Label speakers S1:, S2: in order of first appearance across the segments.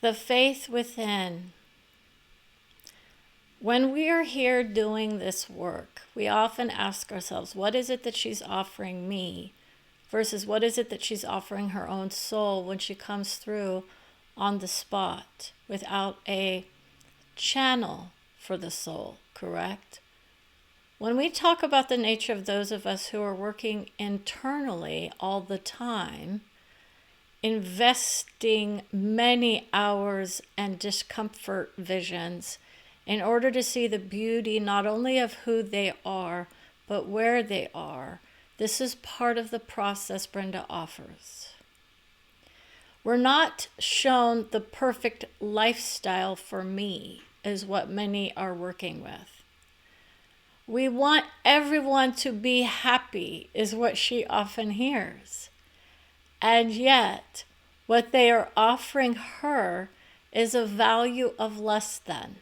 S1: The faith within. When we are here doing this work, we often ask ourselves, what is it that she's offering me versus what is it that she's offering her own soul when she comes through on the spot without a channel for the soul, correct? When we talk about the nature of those of us who are working internally all the time, investing many hours and discomfort visions in order to see the beauty not only of who they are, but where they are, this is part of the process Brenda offers. We're not shown the perfect lifestyle for me, is what many are working with. We want everyone to be happy, is what she often hears. And yet, what they are offering her is a value of less than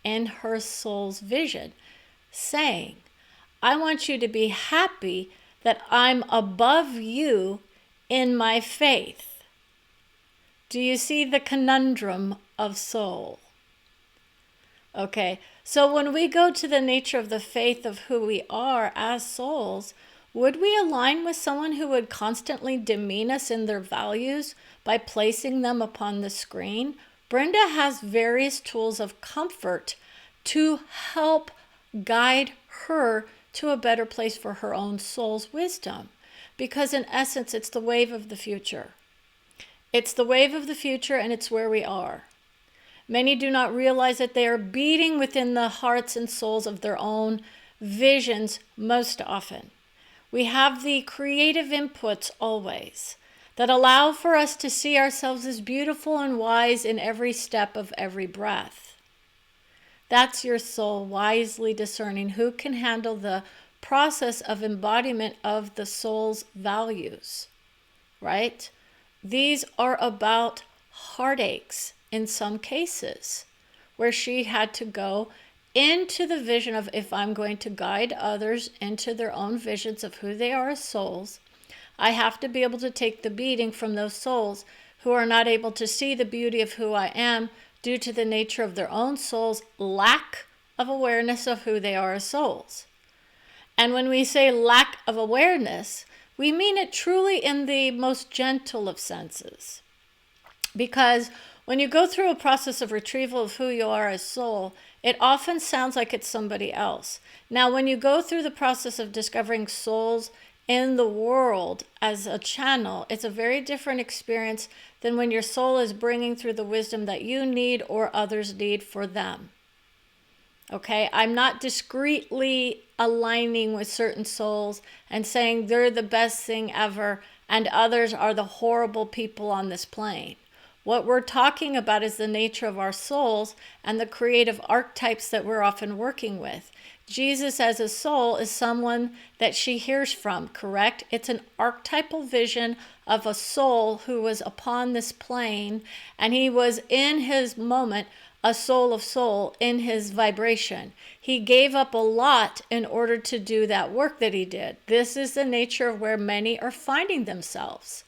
S1: in her soul's vision, saying, I want you to be happy that I'm above you in my faith. Do you see the conundrum of soul? Okay, so when we go to the nature of the faith of who we are as souls, would we align with someone who would constantly demean us in their values by placing them upon the screen? Brenda has various tools of comfort to help guide her to a better place for her own soul's wisdom. Because in essence, it's the wave of the future. It's the wave of the future, and it's where we are. Many do not realize that they are beating within the hearts and souls of their own visions most often. We have the creative inputs always that allow for us to see ourselves as beautiful and wise in every step of every breath. That's your soul wisely discerning who can handle the process of embodiment of the soul's values, right? These are about heartaches in some cases, where she had to go into the vision of, if I'm going to guide others into their own visions of who they are as souls, I have to be able to take the beating from those souls who are not able to see the beauty of who I am due to the nature of their own soul's lack of awareness of who they are as souls. And when we say lack of awareness, we mean it truly in the most gentle of senses. Because when you go through a process of retrieval of who you are as soul, it often sounds like it's somebody else. Now, when you go through the process of discovering souls in the world as a channel, it's a very different experience than when your soul is bringing through the wisdom that you need or others need for them. Okay, I'm not discreetly aligning with certain souls and saying they're the best thing ever and others are the horrible people on this plane. What we're talking about is the nature of our souls and the creative archetypes that we're often working with. Jesus as a soul is someone that she hears from, correct? It's an archetypal vision of a soul who was upon this plane, and he was in his moment a soul of soul in his vibration. He gave up a lot in order to do that work that he did. This is the nature of where many are finding themselves.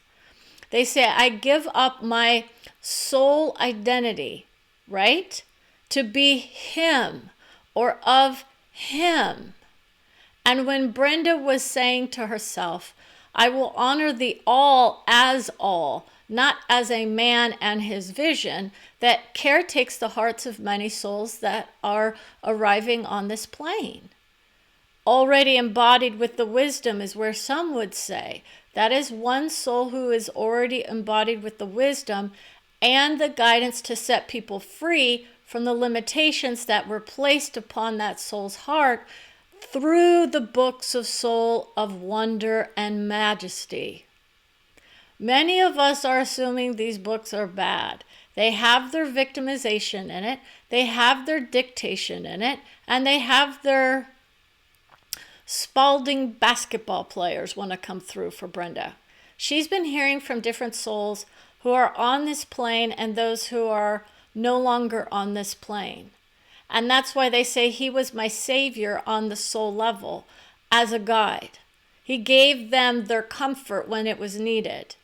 S1: They say, I give up my soul identity, right? To be him or of him. And when Brenda was saying to herself, I will honor the all as all, not as a man and his vision, that caretakes the hearts of many souls that are arriving on this plane. Already embodied with the wisdom is where some would say, that is one soul who is already embodied with the wisdom and the guidance to set people free from the limitations that were placed upon that soul's heart through the books of soul of wonder and majesty. Many of us are assuming these books are bad. They have their victimization in it, they have their dictation in it, and they have their Spalding basketball players want to come through for Brenda. She's been hearing from different souls who are on this plane and those who are no longer on this plane. And that's why they say he was my savior on the soul level as a guide. He gave them their comfort when it was needed.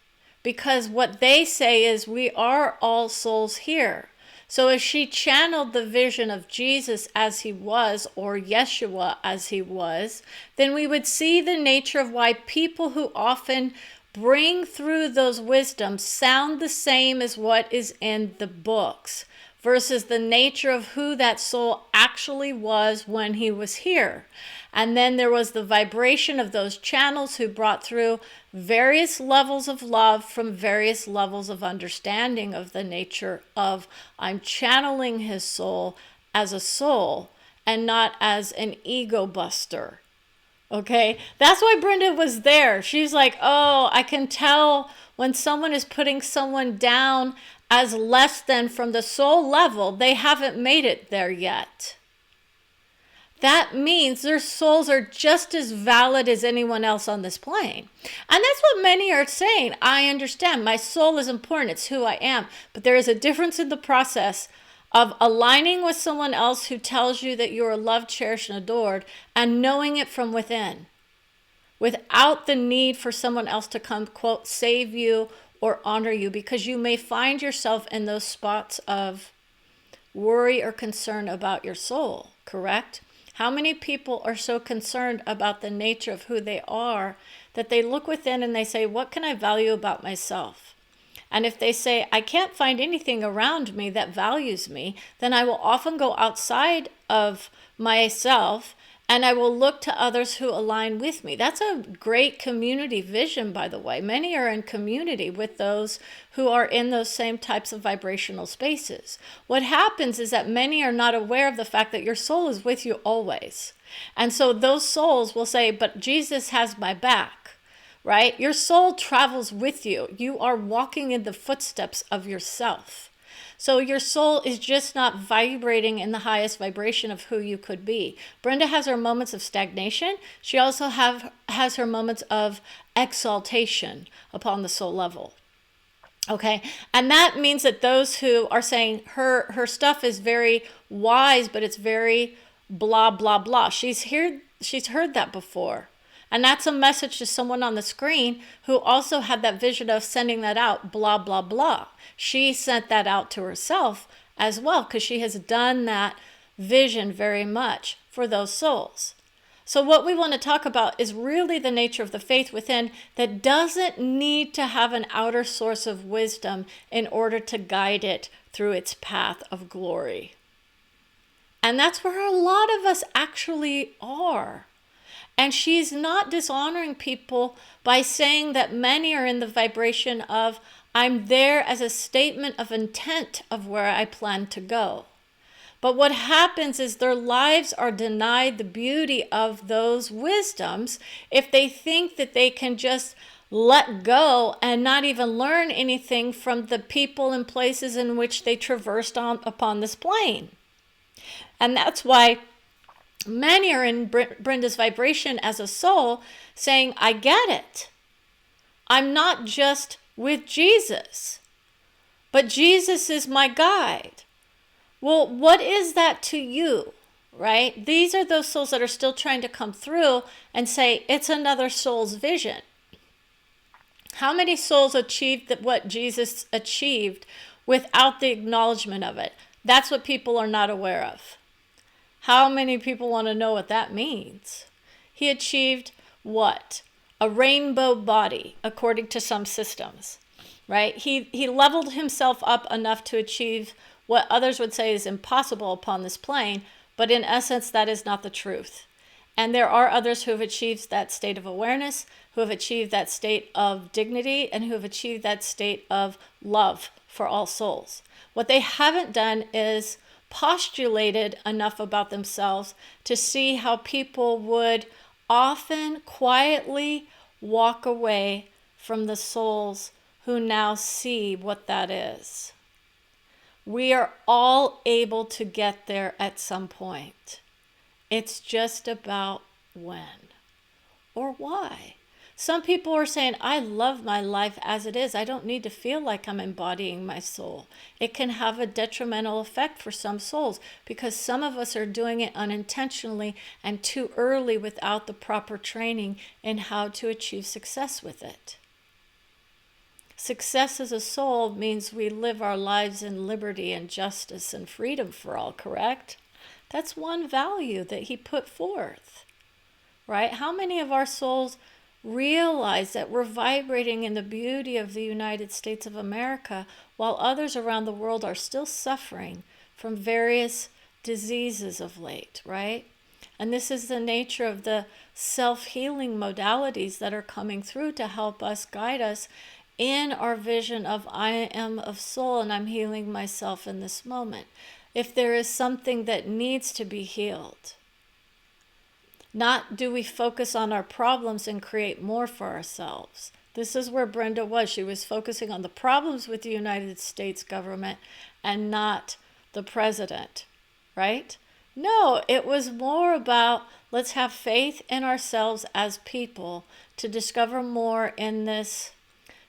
S1: because what they say is we are all souls here. So if she channeled the vision of Jesus as he was, or Yeshua as he was, then we would see the nature of why people who often bring through those wisdoms sound the same as what is in the books, versus the nature of who that soul actually was when he was here. And then there was the vibration of those channels who brought through various levels of love from various levels of understanding of the nature of, I'm channeling his soul as a soul and not as an ego buster. Okay, that's why Brenda was there. She's like, oh, I can tell when someone is putting someone down as less than from the soul level, they haven't made it there yet. That means their souls are just as valid as anyone else on this plane. And that's what many are saying. I understand. My soul is important. It's who I am. But there is a difference in the process of aligning with someone else who tells you that you are loved, cherished, and adored, and knowing it from within, without the need for someone else to come, quote, save you or honor you, because you may find yourself in those spots of worry or concern about your soul, correct? How many people are so concerned about the nature of who they are that they look within and they say, what can I value about myself? And if they say, I can't find anything around me that values me, then I will often go outside of myself and I will look to others who align with me. That's a great community vision, by the way. Many are in community with those who are in those same types of vibrational spaces. What happens is that many are not aware of the fact that your soul is with you always. And so those souls will say, but Jesus has my back. Right? Your soul travels with you. You are walking in the footsteps of yourself. So your soul is just not vibrating in the highest vibration of who you could be. Brenda has her moments of stagnation. She also has her moments of exaltation upon the soul level. Okay, and that means that those who are saying her stuff is very wise, but it's very blah, blah, blah. She's heard that before. And that's a message to someone on the screen who also had that vision of sending that out, blah, blah, blah. She sent that out to herself as well, because she has done that vision very much for those souls. So what we want to talk about is really the nature of the faith within that doesn't need to have an outer source of wisdom in order to guide it through its path of glory. And that's where a lot of us actually are. And she's not dishonoring people by saying that many are in the vibration of, I'm there as a statement of intent of where I plan to go. But what happens is their lives are denied the beauty of those wisdoms if they think that they can just let go and not even learn anything from the people and places in which they traversed upon this plane. And that's why many are in Brenda's vibration as a soul saying, I get it. I'm not just with Jesus, but Jesus is my guide. Well, what is that to you, right? These are those souls that are still trying to come through and say, it's another soul's vision. How many souls achieved what Jesus achieved without the acknowledgement of it? That's what people are not aware of. How many people want to know what that means? He achieved what? A rainbow body, according to some systems, right? He leveled himself up enough to achieve what others would say is impossible upon this plane, but in essence, that is not the truth. And there are others who have achieved that state of awareness, who have achieved that state of dignity, and who have achieved that state of love for all souls. What they haven't done is postulated enough about themselves to see how people would often quietly walk away from the souls who now see what that is. We are all able to get there at some point. It's just about when or why. Some people are saying, I love my life as it is. I don't need to feel like I'm embodying my soul. It can have a detrimental effect for some souls because some of us are doing it unintentionally and too early without the proper training in how to achieve success with it. success as a soul means we live our lives in liberty and justice and freedom for all, correct? That's one value that he put forth, right? How many of our souls realize that we're vibrating in the beauty of the United States of America while others around the world are still suffering from various diseases of late, right? And this is the nature of the self-healing modalities that are coming through to help us, guide us in our vision of I am of soul and I'm healing myself in this moment. If there is something that needs to be healed, not do we focus on our problems and create more for ourselves. This is where Brenda was. She was focusing on the problems with the United States government and not the president, right? No, it was more about let's have faith in ourselves as people to discover more in this.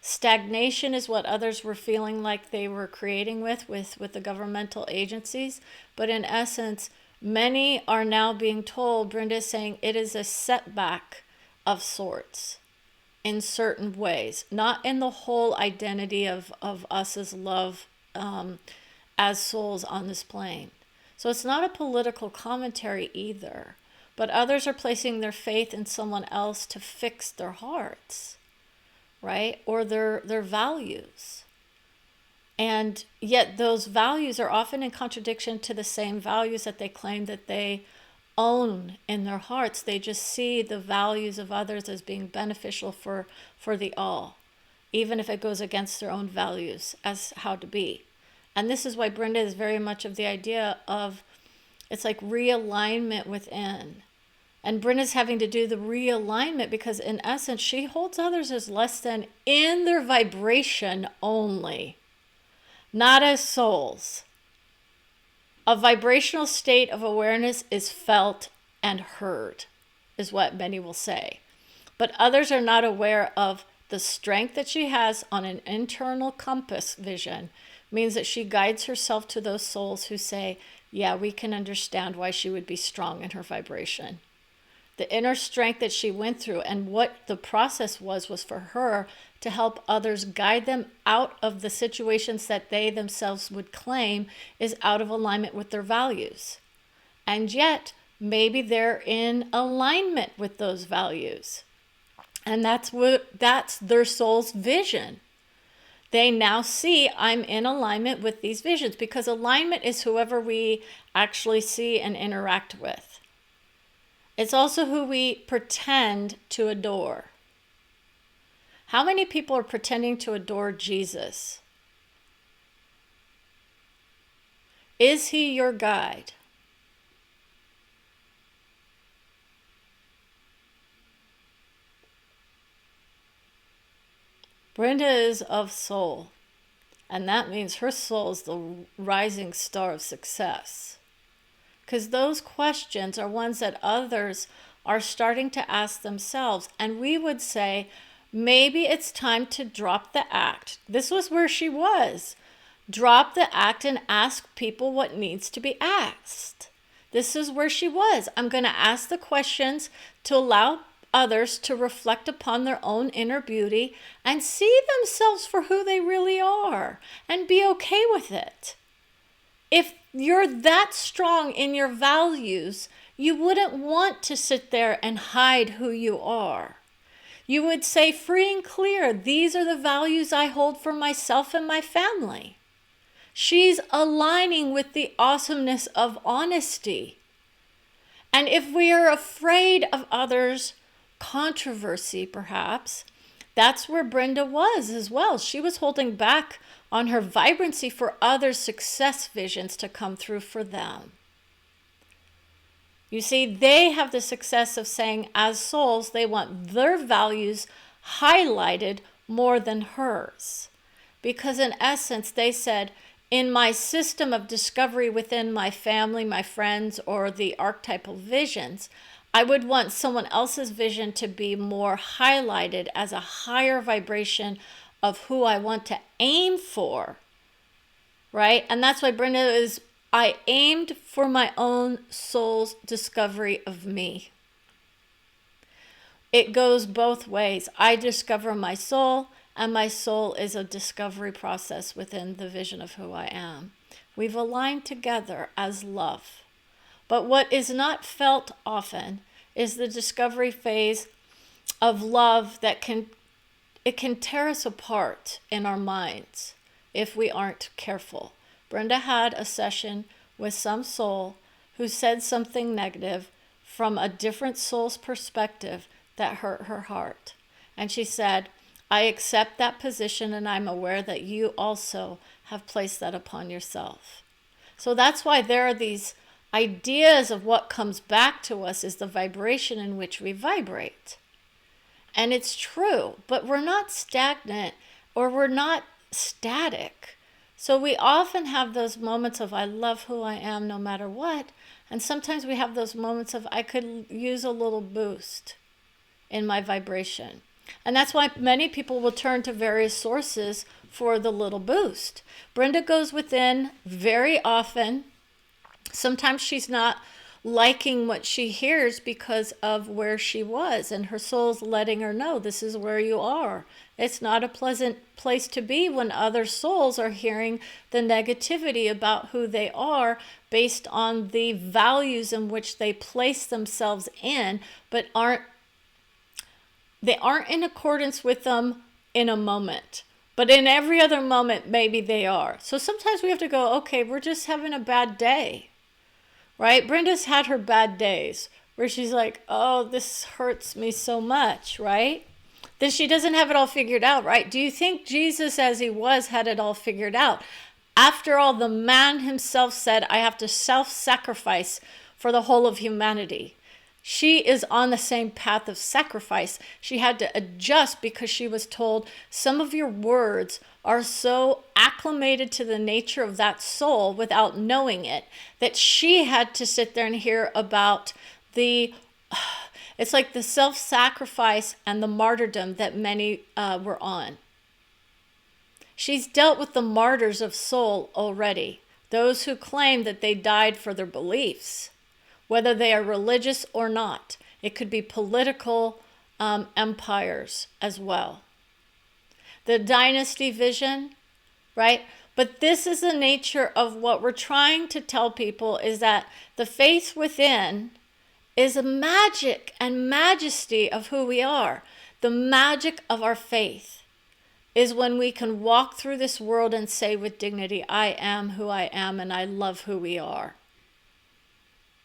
S1: Stagnation is what others were feeling like they were creating with the governmental agencies. But in essence, many are now being told, Brenda is saying, it is a setback of sorts in certain ways, not in the whole identity of us as love, as souls on this plane. So it's not a political commentary either, but others are placing their faith in someone else to fix their hearts, right? Or their values. And yet those values are often in contradiction to the same values that they claim that they own in their hearts. They just see the values of others as being beneficial for the all, even if it goes against their own values as how to be. And this is why Brenda is very much of the idea of, it's like realignment within. And Brenda's having to do the realignment because in essence, she holds others as less than in their vibration only, not as souls. A vibrational state of awareness is felt and heard, is what many will say. But others are not aware of the strength that she has on an internal compass vision, means that she guides herself to those souls who say, yeah, we can understand why she would be strong in her vibration. The inner strength that she went through and what the process was for her to help others, guide them out of the situations that they themselves would claim is out of alignment with their values. And yet, maybe they're in alignment with those values. And that's their soul's vision. They now see I'm in alignment with these visions, because alignment is whoever we actually see and interact with. It's also who we pretend to adore. How many people are pretending to adore Jesus? Is he your guide? Brenda is of soul, and that means her soul is the rising star of success. Because those questions are ones that others are starting to ask themselves. And we would say, maybe it's time to drop the act. This was where she was. Drop the act and ask people what needs to be asked. This is where she was. I'm going to ask the questions to allow others to reflect upon their own inner beauty and see themselves for who they really are and be okay with it. If you're that strong in your values, you wouldn't want to sit there and hide who you are. You would say free and clear, these are the values I hold for myself and my family. She's aligning with the awesomeness of honesty. And if we are afraid of others' controversy, perhaps, that's where Brenda was as well. She was holding back on her vibrancy for others' success visions to come through for them. You see, they have the success of saying, as souls, they want their values highlighted more than hers. Because in essence, they said, in my system of discovery within my family, my friends, or the archetypal visions, I would want someone else's vision to be more highlighted as a higher vibration of who I want to aim for, right? And that's why Brenda is, I aimed for my own soul's discovery of me. It goes both ways. I discover my soul, and my soul is a discovery process within the vision of who I am. We've aligned together as love. But what is not felt often is the discovery phase of love that can tear us apart in our minds if we aren't careful. Brenda had a session with some soul who said something negative from a different soul's perspective that hurt her heart. And she said, I accept that position, and I'm aware that you also have placed that upon yourself. So that's why there are these ideas of what comes back to us is the vibration in which we vibrate. And it's true, but we're not stagnant or we're not static. So we often have those moments of I love who I am no matter what. And sometimes we have those moments of I could use a little boost in my vibration. And that's why many people will turn to various sources for the little boost. Brenda goes within very often. Sometimes she's not liking what she hears because of where she was, and her soul's letting her know this is where you are. It's not a pleasant place to be when other souls are hearing the negativity about who they are based on the values in which they place themselves in, but aren't in accordance with them in a moment. But in every other moment, maybe they are. So sometimes we have to go, okay, we're just having a bad day. Right? Brenda's had her bad days where she's like, oh, this hurts me so much, right? Then she doesn't have it all figured out, right? Do you think Jesus, as he was, had it all figured out? After all, the man himself said, I have to self-sacrifice for the whole of humanity. She is on the same path of sacrifice. She had to adjust because she was told some of your words are so acclimated to the nature of that soul without knowing it, that she had to sit there and hear about it's like the self-sacrifice and the martyrdom that many were on. She's dealt with the martyrs of soul already, those who claim that they died for their beliefs, whether they are religious or not. It could be political empires as well. The dynasty vision, right? But this is the nature of what we're trying to tell people is that the faith within is a magic and majesty of who we are. The magic of our faith is when we can walk through this world and say with dignity, I am who I am and I love who we are.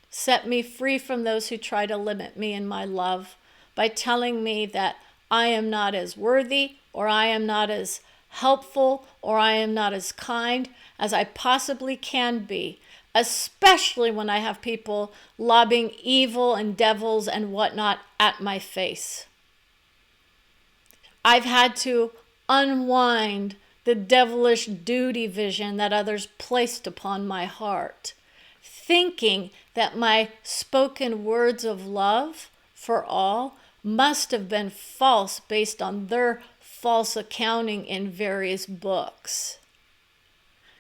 S1: Set me free from those who try to limit me in my love by telling me that I am not as worthy, or I am not as helpful, or I am not as kind as I possibly can be, especially when I have people lobbing evil and devils and whatnot at my face. I've had to unwind the devilish duty vision that others placed upon my heart, thinking that my spoken words of love for all must have been false based on their false accounting in various books.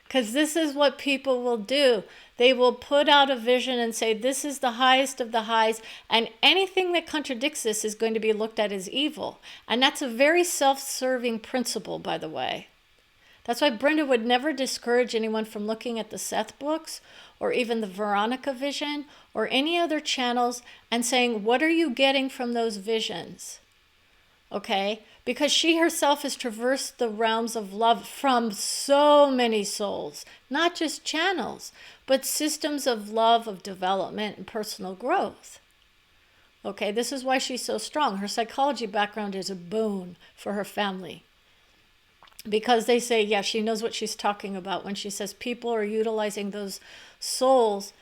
S1: Because this is what people will do. They will put out a vision and say, this is the highest of the highs, and anything that contradicts this is going to be looked at as evil. And that's a very self-serving principle, by the way. That's why Brenda would never discourage anyone from looking at the Seth books or even the Veronica vision or any other channels and saying, what are you getting from those visions? Okay? Because she herself has traversed the realms of love from so many souls, not just channels, but systems of love, of development, and personal growth. Okay, this is why she's so strong. Her psychology background is a boon for her family. Because they say, yeah, she knows what she's talking about when she says people are utilizing those souls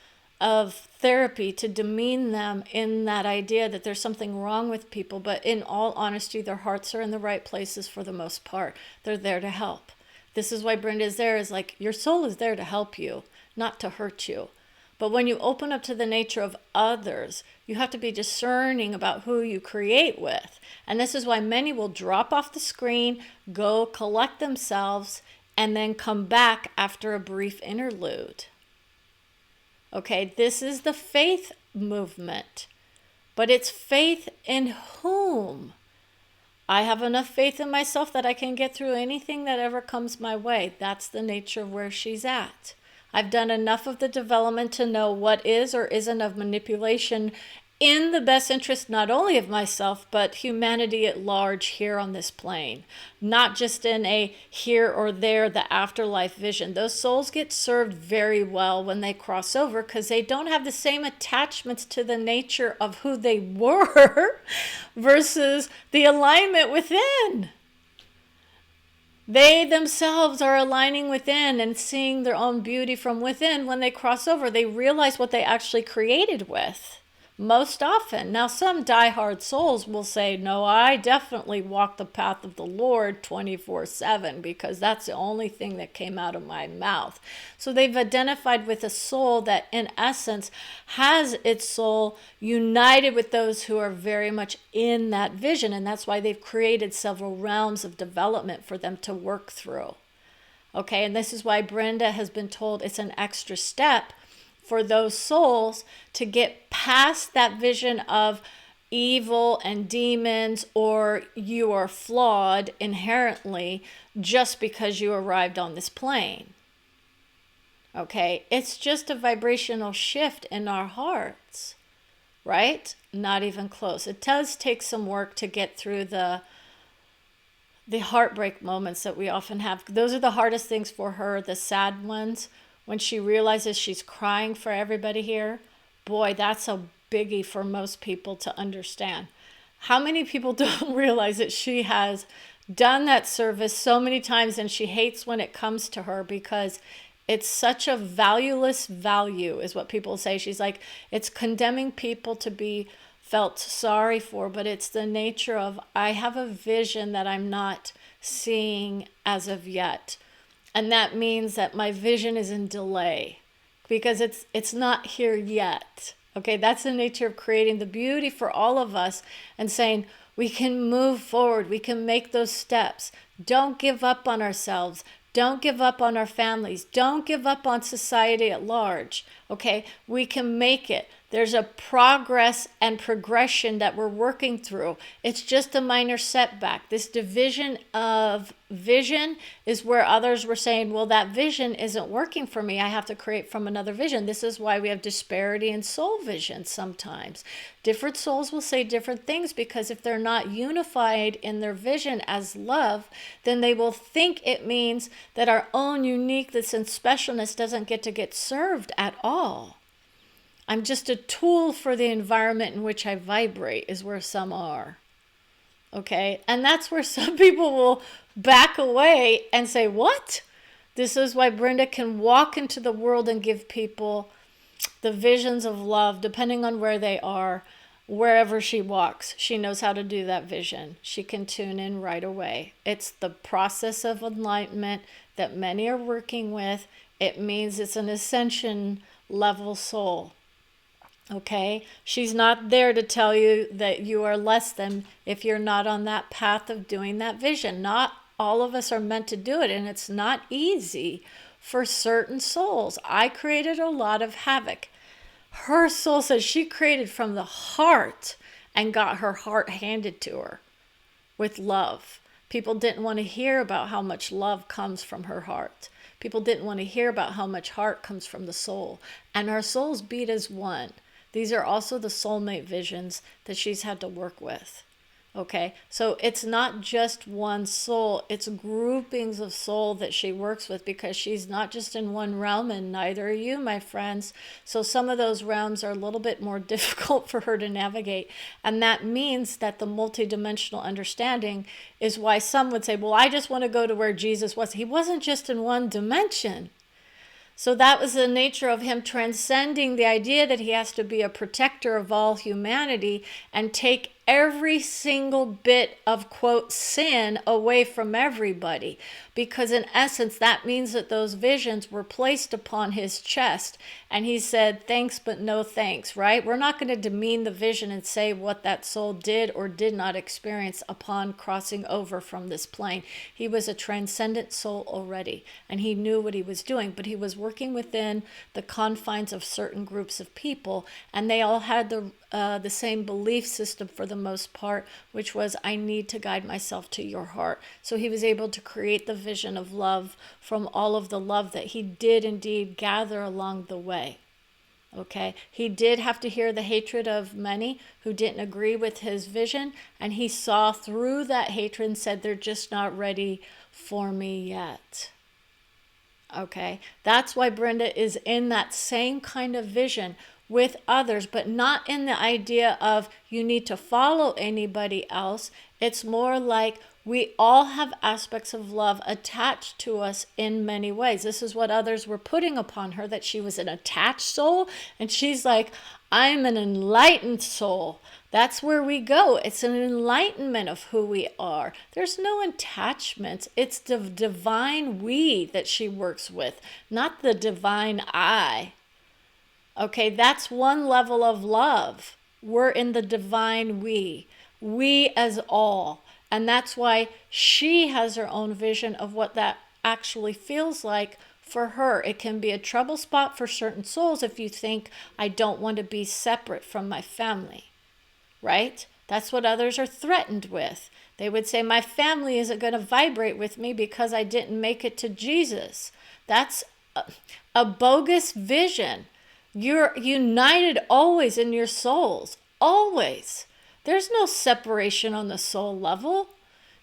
S1: of therapy to demean them in that idea that there's something wrong with people. But in all honesty, their hearts are in the right places for the most part. They're there to help. This is why Brenda is there, is like, your soul is there to help you, not to hurt you. But when you open up to the nature of others, you have to be discerning about who you create with. And this is why many will drop off the screen, go collect themselves, and then come back after a brief interlude. Okay, this is the faith movement. But it's faith in whom? I have enough faith in myself that I can get through anything that ever comes my way. That's the nature of where she's at. I've done enough of the development to know what is or isn't of manipulation in the best interest not only of myself, but humanity at large here on this plane. Not just in a here or there, the afterlife vision. Those souls get served very well when they cross over because they don't have the same attachments to the nature of who they were versus the alignment within. They themselves are aligning within and seeing their own beauty from within. When they cross over, they realize what they actually created with. Most often. Now, some diehard souls will say, no, I definitely walk the path of the Lord 24/7 because that's the only thing that came out of my mouth. So they've identified with a soul that in essence has its soul united with those who are very much in that vision. And that's why they've created several realms of development for them to work through. Okay, and this is why Brenda has been told it's an extra step for those souls to get past that vision of evil and demons, or you are flawed inherently just because you arrived on this plane. Okay, it's just a vibrational shift in our hearts, right? Not even close. It does take some work to get through the heartbreak moments that we often have. Those are the hardest things for her, the sad ones. When she realizes she's crying for everybody here, boy, that's a biggie for most people to understand. How many people don't realize that she has done that service so many times and she hates when it comes to her because it's such a valueless value, is what people say. She's like, it's condemning people to be felt sorry for, but it's the nature of, I have a vision that I'm not seeing as of yet. And that means that my vision is in delay because it's not here yet. Okay, that's the nature of creating the beauty for all of us and saying we can move forward. We can make those steps. Don't give up on ourselves. Don't give up on our families. Don't give up on society at large. Okay, we can make it. There's a progress and progression that we're working through. It's just a minor setback. This division of vision is where others were saying, well, that vision isn't working for me. I have to create from another vision. This is why we have disparity in soul vision sometimes. Different souls will say different things because if they're not unified in their vision as love, then they will think it means that our own uniqueness and specialness doesn't get served at all. I'm just a tool for the environment in which I vibrate, is where some are. Okay? And that's where some people will back away and say, what? This is why Brenda can walk into the world and give people the visions of love, depending on where they are, wherever she walks. She knows how to do that vision. She can tune in right away. It's the process of enlightenment that many are working with. It means it's an ascension level soul. Okay, she's not there to tell you that you are less than if you're not on that path of doing that vision. Not all of us are meant to do it, and it's not easy for certain souls. I created a lot of havoc. Her soul says she created from the heart and got her heart handed to her with love. People didn't want to hear about how much love comes from her heart. People didn't want to hear about how much heart comes from the soul. And our souls beat as one. These are also the soulmate visions that she's had to work with. Okay, so it's not just one soul, it's groupings of soul that she works with because she's not just in one realm, and neither are you, my friends. So some of those realms are a little bit more difficult for her to navigate. And that means that the multidimensional understanding is why some would say, well, I just want to go to where Jesus was. He wasn't just in one dimension. So that was the nature of him transcending the idea that he has to be a protector of all humanity and take every single bit of, quote, sin away from everybody. Because in essence, that means that those visions were placed upon his chest. And he said, thanks, but no thanks, right? We're not going to demean the vision and say what that soul did or did not experience upon crossing over from this plane. He was a transcendent soul already, and he knew what he was doing, but he was working within the confines of certain groups of people, and they all had the same belief system for the most part, which was, I need to guide myself to your heart. So he was able to create the vision of love from all of the love that he did indeed gather along the way. Okay, he did have to hear the hatred of many who didn't agree with his vision, and he saw through that hatred and said, they're just not ready for me yet. Okay, that's why Brenda is in that same kind of vision with others, but not in the idea of you need to follow anybody else. It's more like we all have aspects of love attached to us in many ways. This is what others were putting upon her, that she was an attached soul. And she's like, I'm an enlightened soul. That's where we go. It's an enlightenment of who we are. There's no attachments. It's the divine we that she works with, not the divine I. Okay, that's one level of love. We're in the divine we as all. And that's why she has her own vision of what that actually feels like for her. It can be a trouble spot for certain souls if you think, I don't want to be separate from my family, right? That's what others are threatened with. They would say, my family isn't going to vibrate with me because I didn't make it to Jesus. That's a bogus vision. You're united always in your souls, always. There's no separation on the soul level.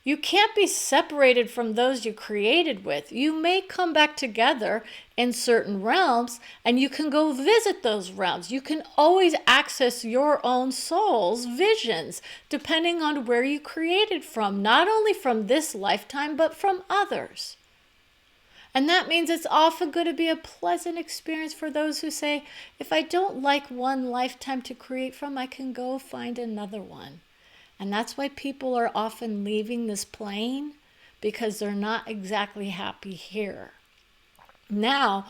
S1: You can't be separated from those you created with. You may come back together in certain realms, and you can go visit those realms. You can always access your own soul's visions, depending on where you created from, not only from this lifetime, but from others. And that means it's often going to be a pleasant experience for those who say, if I don't like one lifetime to create from, I can go find another one. And that's why people are often leaving this plane, because they're not exactly happy here. Now,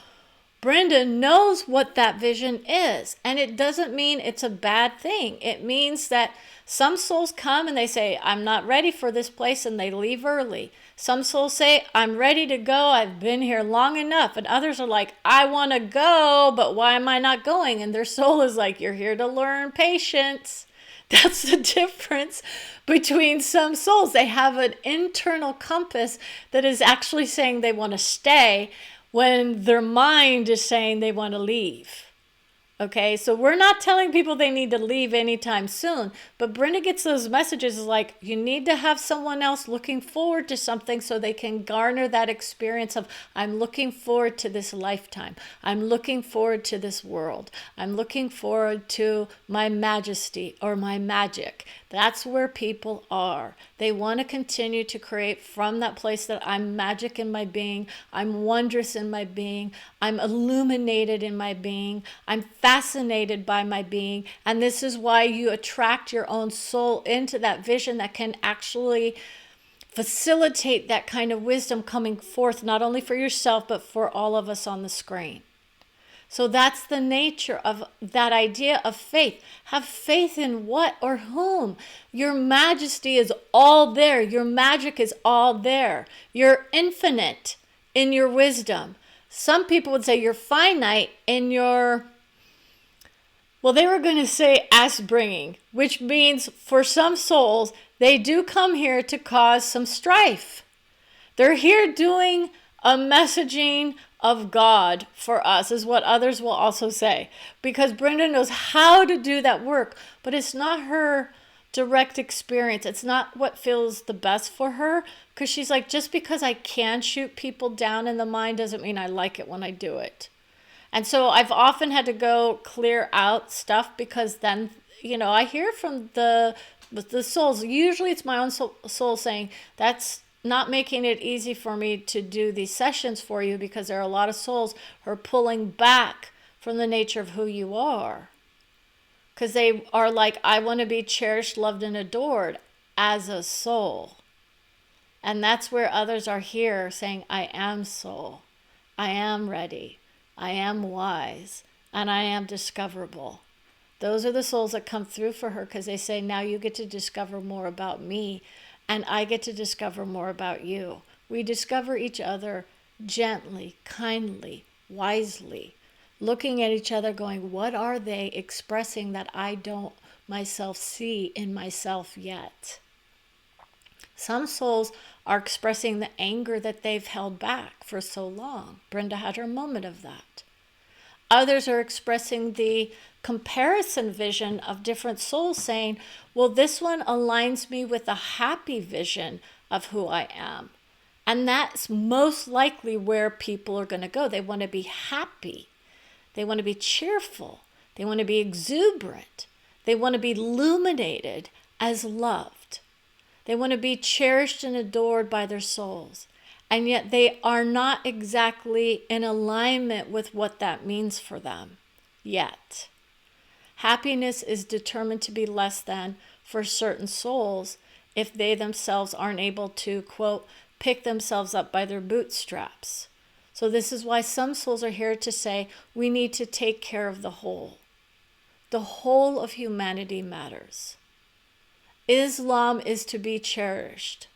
S1: Brenda knows what that vision is, and it doesn't mean it's a bad thing. It means that some souls come and they say, I'm not ready for this place, and they leave early. Some souls say, I'm ready to go. I've been here long enough. And others are like, I want to go, but why am I not going? And their soul is like, you're here to learn patience. That's the difference between some souls. They have an internal compass that is actually saying they want to stay when their mind is saying they want to leave. Okay, so we're not telling people they need to leave anytime soon, but Brenda gets those messages like, you need to have someone else looking forward to something so they can garner that experience of, I'm looking forward to this lifetime. I'm looking forward to this world. I'm looking forward to my majesty or my magic. That's where people are. They want to continue to create from that place that I'm magic in my being, I'm wondrous in my being, I'm illuminated in my being, I'm fascinated by my being. And this is why you attract your own soul into that vision that can actually facilitate that kind of wisdom coming forth, not only for yourself, but for all of us on the screen. So that's the nature of that idea of faith. Have faith in what or whom? Your majesty is all there. Your magic is all there. You're infinite in your wisdom. Some people would say you're finite in your, well, they were going to say ass bringing, which means for some souls, they do come here to cause some strife. They're here doing a messaging of God for us, is what others will also say. Because Brenda knows how to do that work, but it's not her direct experience. It's not what feels the best for her. Because she's like, just because I can shoot people down in the mind doesn't mean I like it when I do it. And so I've often had to go clear out stuff, because then, I hear from the souls. Usually it's my own soul saying, that's not making it easy for me to do these sessions for you, because there are a lot of souls who are pulling back from the nature of who you are. Because they are like, I want to be cherished, loved, and adored as a soul. And that's where others are here saying, I am soul. I am ready. I am wise. And I am discoverable. Those are the souls that come through for her, because they say, now you get to discover more about me, and I get to discover more about you. We discover each other gently, kindly, wisely, looking at each other going, what are they expressing that I don't myself see in myself yet. Some souls are expressing the anger that they've held back for so long. Brenda had her moment of that. Others are expressing the comparison vision of different souls, saying, well, this one aligns me with a happy vision of who I am. And that's most likely where people are going to go. They want to be happy. They want to be cheerful. They want to be exuberant. They want to be illuminated as loved. They want to be cherished and adored by their souls. And yet they are not exactly in alignment with what that means for them yet. Happiness is determined to be less than for certain souls if they themselves aren't able to, quote, pick themselves up by their bootstraps. So this is why some souls are here to say we need to take care of the whole. The whole of humanity matters. Islam is to be cherished.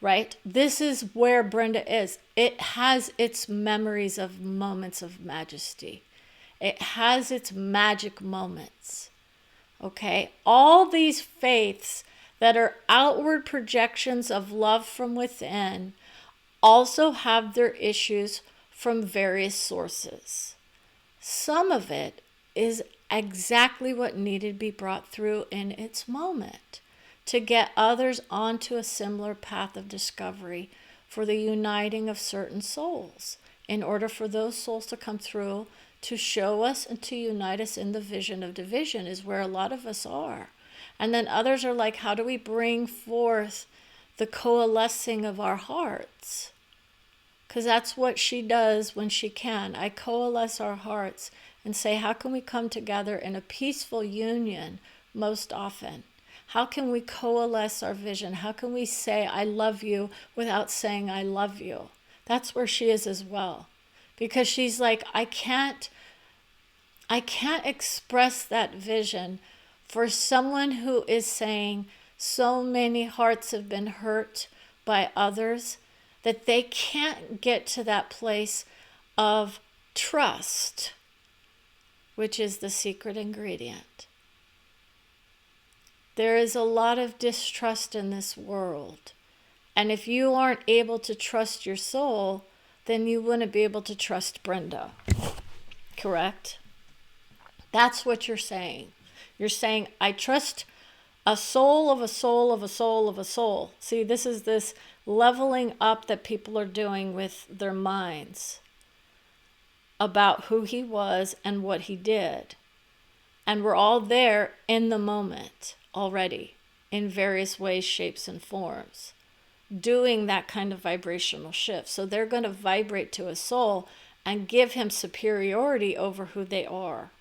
S1: Right? This is where Brenda is. It has its memories of moments of majesty. It has its magic moments. Okay? All these faiths that are outward projections of love from within also have their issues from various sources. Some of it is exactly what needed to be brought through in its moment, to get others onto a similar path of discovery for the uniting of certain souls, in order for those souls to come through to show us and to unite us in the vision of division is where a lot of us are. And then others are like, how do we bring forth the coalescing of our hearts? Because that's what she does when she can. I coalesce our hearts and say, how can we come together in a peaceful union most often? How can we coalesce our vision? How can we say, I love you without saying, I love you? That's where she is as well. Because she's like, I can't express that vision for someone who is saying so many hearts have been hurt by others that they can't get to that place of trust, which is the secret ingredient. There is a lot of distrust in this world. And if you aren't able to trust your soul, then you wouldn't be able to trust Brenda. Correct? That's what you're saying. You're saying, I trust a soul of a soul of a soul of a soul. See, this is this leveling up that people are doing with their minds about who he was and what he did. And we're all there in the moment already, in various ways, shapes, and forms, doing that kind of vibrational shift. So they're going to vibrate to a soul and give him superiority over who they are.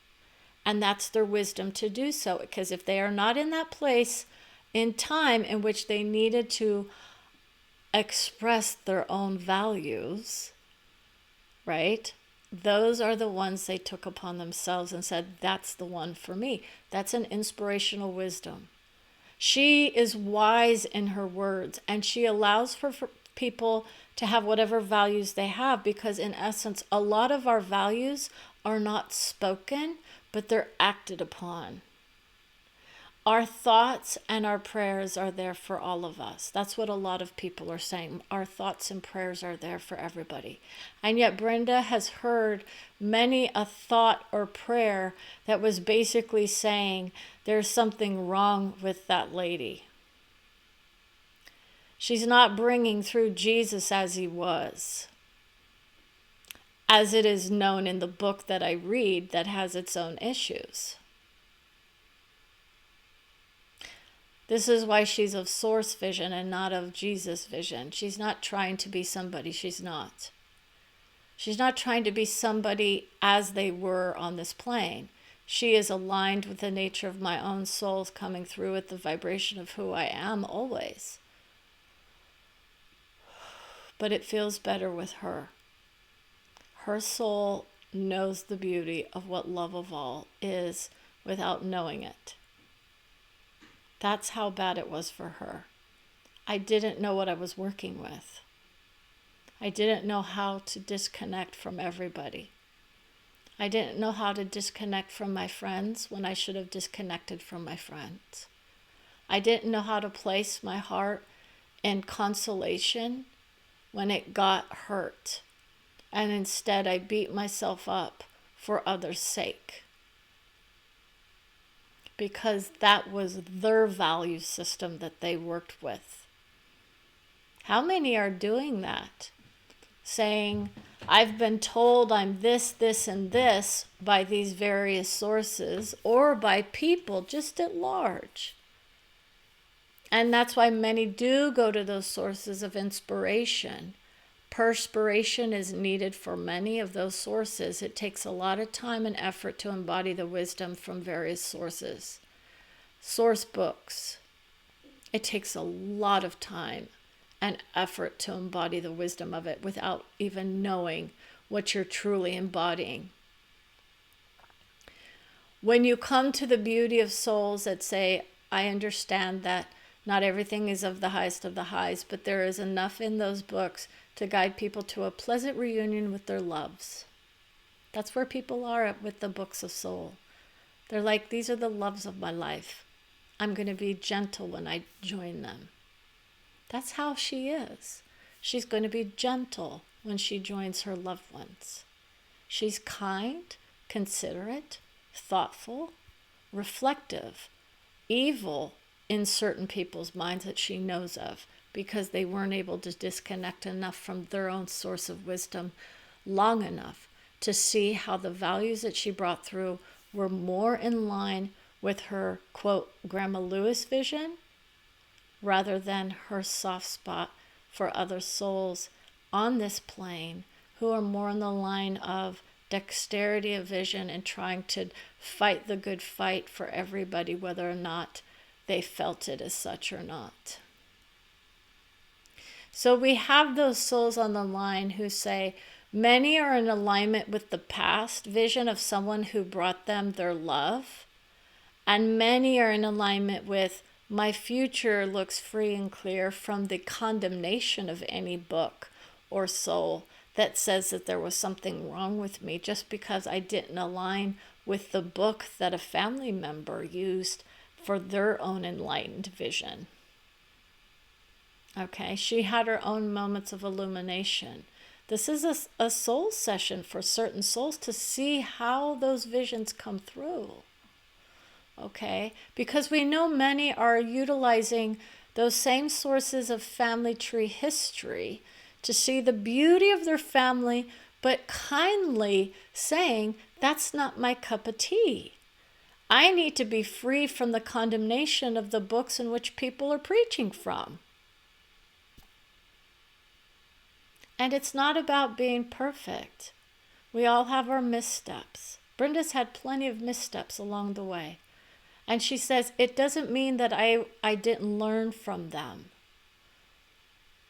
S1: And that's their wisdom to do so. Because if they are not in that place in time in which they needed to express their own values, right? Those are the ones they took upon themselves and said, that's the one for me. That's an inspirational wisdom. She is wise in her words, and she allows for people to have whatever values they have, because in essence, a lot of our values are not spoken, but they're acted upon. Our thoughts and our prayers are there for all of us. That's what a lot of people are saying. Our thoughts and prayers are there for everybody. And yet Brenda has heard many a thought or prayer that was basically saying there's something wrong with that lady. She's not bringing through Jesus as he was, as it is known in the book that I read that has its own issues. This is why she's of source vision and not of Jesus vision. She's not trying to be somebody she's not. She's not trying to be somebody as they were on this plane. She is aligned with the nature of my own soul's coming through with the vibration of who I am always. But it feels better with her. Her soul knows the beauty of what love of all is without knowing it. That's how bad it was for her. I didn't know what I was working with. I didn't know how to disconnect from everybody. I didn't know how to disconnect from my friends when I should have disconnected from my friends. I didn't know how to place my heart in consolation when it got hurt. And instead I beat myself up for others' sake. Because that was their value system that they worked with. How many are doing that? Saying, I've been told I'm this, this, and this by these various sources or by people just at large. And that's why many do go to those sources of inspiration. Perspiration is needed for many of those sources. It takes a lot of time and effort to embody the wisdom from various sources. Source books. It takes a lot of time and effort to embody the wisdom of it without even knowing what you're truly embodying. When you come to the beauty of souls that say, I understand that not everything is of the highest of the highs, but there is enough in those books to guide people to a pleasant reunion with their loves. That's where people are with the books of soul. They're like, these are the loves of my life. I'm going to be gentle when I join them. That's how she is. She's going to be gentle when she joins her loved ones. She's kind, considerate, thoughtful, reflective, evil in certain people's minds that she knows of because they weren't able to disconnect enough from their own source of wisdom long enough to see how the values that she brought through were more in line with her, quote, Grandma Lewis vision rather than her soft spot for other souls on this plane who are more in the line of dexterity of vision and trying to fight the good fight for everybody, whether or not they felt it as such or not. So we have those souls on the line who say, many are in alignment with the past vision of someone who brought them their love, and many are in alignment with, my future looks free and clear from the condemnation of any book or soul that says that there was something wrong with me just because I didn't align with the book that a family member used for their own enlightened vision. Okay, she had her own moments of illumination. This is a soul session for certain souls to see how those visions come through. Okay, because we know many are utilizing those same sources of family tree history to see the beauty of their family, but kindly saying, that's not my cup of tea. I need to be free from the condemnation of the books in which people are preaching from. And it's not about being perfect. We all have our missteps. Brenda's had plenty of missteps along the way. And she says, it doesn't mean that I didn't learn from them.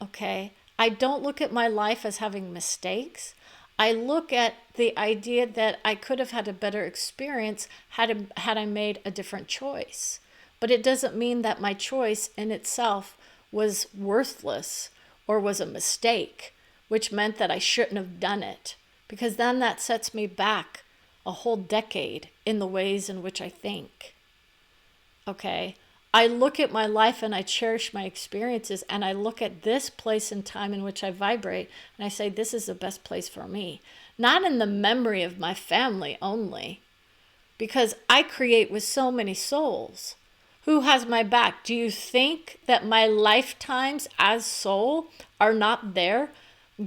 S1: Okay? I don't look at my life as having mistakes. I look at the idea that I could have had a better experience had I made a different choice. But it doesn't mean that my choice in itself was worthless or was a mistake, which meant that I shouldn't have done it. Because then that sets me back a whole decade in the ways in which I think. Okay, I look at my life and I cherish my experiences, and I look at this place and time in which I vibrate and I say, this is the best place for me. Not in the memory of my family only, because I create with so many souls. Who has my back? Do you think that my lifetimes as soul are not there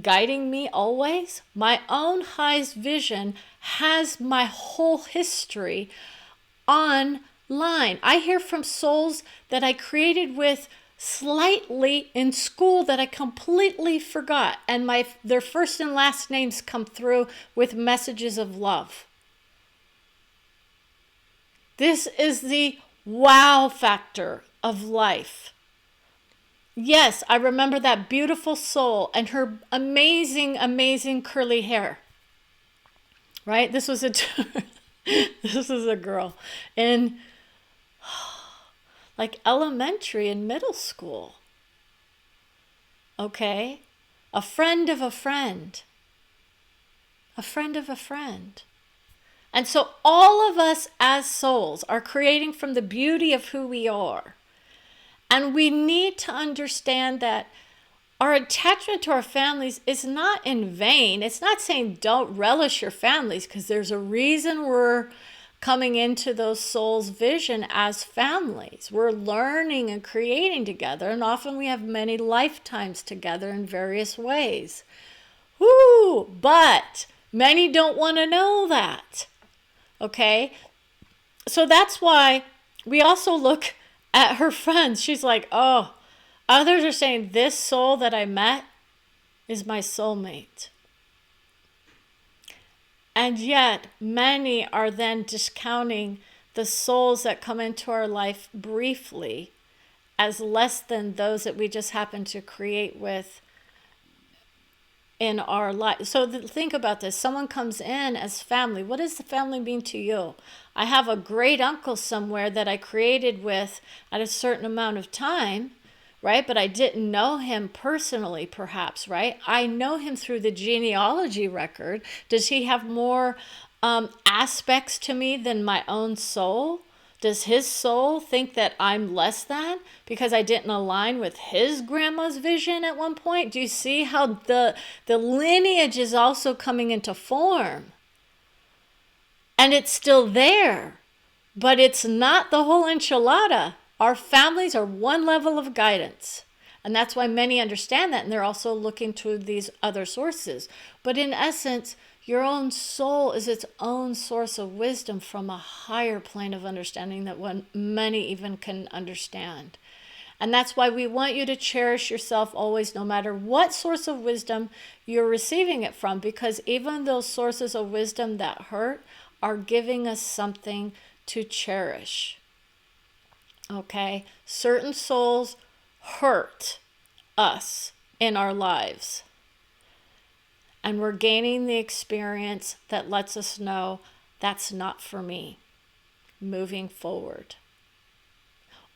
S1: guiding me always? My own highest vision has my whole history online. I hear from souls that I created with slightly in school that I completely forgot, and their first and last names come through with messages of love. This is the wow factor of life. Yes, I remember that beautiful soul and her amazing, amazing curly hair. Right? This was a girl in like elementary and middle school. Okay? A friend of a friend. A friend of a friend. And so all of us as souls are creating from the beauty of who we are. And we need to understand that our attachment to our families is not in vain. It's not saying don't relish your families, because there's a reason we're coming into those souls' vision as families. We're learning and creating together, and often we have many lifetimes together in various ways. Woo! But many don't want to know that. Okay? So that's why we also look at her friends. She's like, oh, others are saying this soul that I met is my soulmate. And yet, many are then discounting the souls that come into our life briefly as less than those that we just happen to create with in our life. So think about this. Someone comes in as family. What does the family mean to you? I have a great uncle somewhere that I created with at a certain amount of time, right? But I didn't know him personally, perhaps, right? I know him through the genealogy record. Does he have more aspects to me than my own soul? Does his soul think that I'm less than because I didn't align with his grandma's vision at one point? Do you see how the lineage is also coming into form? And it's still there, but it's not the whole enchilada. Our families are one level of guidance. And that's why many understand that, and they're also looking to these other sources. But in essence, your own soul is its own source of wisdom from a higher plane of understanding that many even can understand. And that's why we want you to cherish yourself always, no matter what source of wisdom you're receiving it from, because even those sources of wisdom that hurt are giving us something to cherish. Okay? Certain souls hurt us in our lives. And we're gaining the experience that lets us know that's not for me moving forward.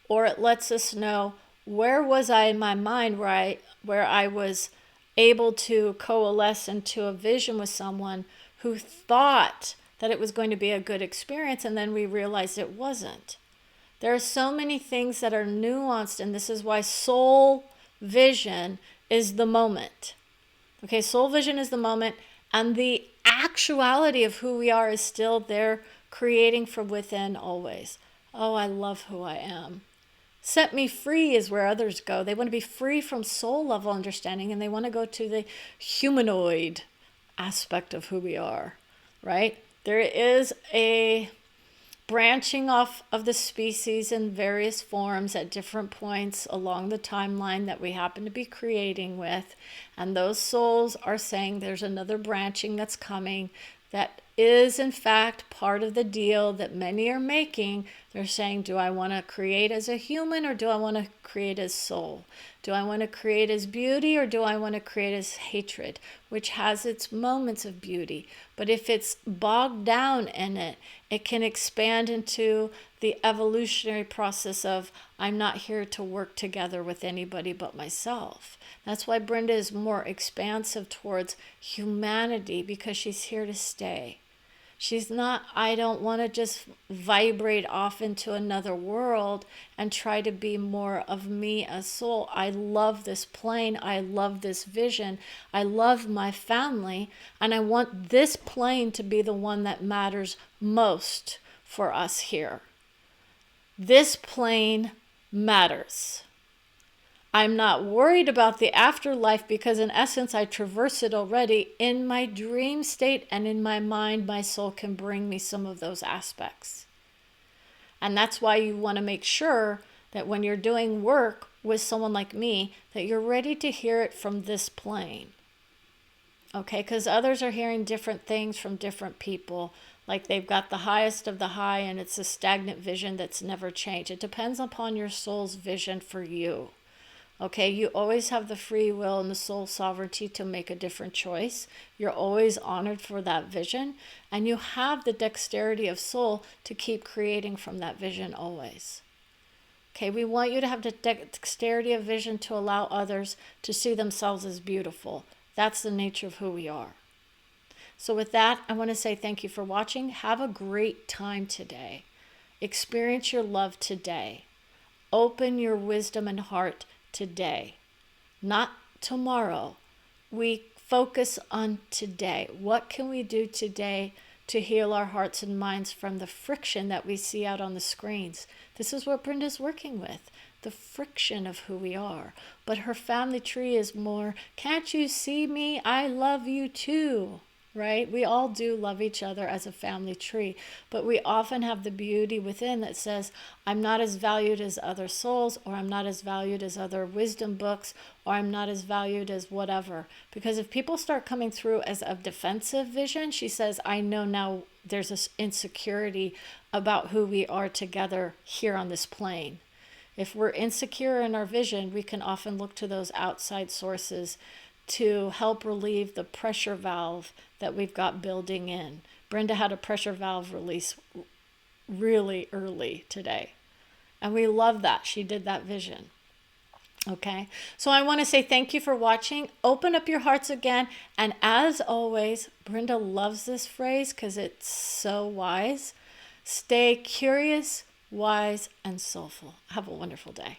S1: Or it lets us know, where was I in my mind where I was able to coalesce into a vision with someone who thought that it was going to be a good experience, and then we realized it wasn't. There are so many things that are nuanced, and this is why soul vision is the moment. Okay, soul vision is the moment, and the actuality of who we are is still there, creating from within always. Oh, I love who I am. Set me free is where others go. They want to be free from soul level understanding, and they want to go to the humanoid aspect of who we are, right? There is a branching off of the species in various forms at different points along the timeline that we happen to be creating with. And those souls are saying there's another branching that's coming that is in fact part of the deal that many are making. They're saying, do I want to create as a human, or do I want to create as soul? Do I want to create as beauty, or do I want to create as hatred, which has its moments of beauty? But if it's bogged down in it, it can expand into the evolutionary process of, I'm not here to work together with anybody but myself. That's why Brenda is more expansive towards humanity, because she's here to stay. She's not, I don't want to just vibrate off into another world and try to be more of me as soul. I love this plane. I love this vision. I love my family. And I want this plane to be the one that matters most for us here. This plane matters. I'm not worried about the afterlife, because in essence I traverse it already. In my dream state and in my mind, my soul can bring me some of those aspects. And that's why you want to make sure that when you're doing work with someone like me, that you're ready to hear it from this plane. Okay, because others are hearing different things from different people. Like they've got the highest of the high, and it's a stagnant vision that's never changed. It depends upon your soul's vision for you. Okay, you always have the free will and the soul sovereignty to make a different choice. You're always honored for that vision, and you have the dexterity of soul to keep creating from that vision always. Okay, we want you to have the dexterity of vision to allow others to see themselves as beautiful. That's the nature of who we are. So with that, I want to say thank you for watching. Have a great time today. Experience your love today. Open your wisdom and heart today, not tomorrow. We focus on today. What can we do today to heal our hearts and minds from the friction that we see out on the screens? This is what Brenda's working with, the friction of who we are. But her family tree is more, can't you see me? I love you too. Right? We all do love each other as a family tree, but we often have the beauty within that says, I'm not as valued as other souls, or I'm not as valued as other wisdom books, or I'm not as valued as whatever. Because if people start coming through as a defensive vision, she says, I know now there's this insecurity about who we are together here on this plane. If we're insecure in our vision, we can often look to those outside sources to help relieve the pressure valve that we've got building in. Brenda had a pressure valve release really early today. And we love that. She did that vision. Okay, so I want to say thank you for watching. Open up your hearts again. And as always, Brenda loves this phrase because it's so wise. Stay curious, wise, and soulful. Have a wonderful day.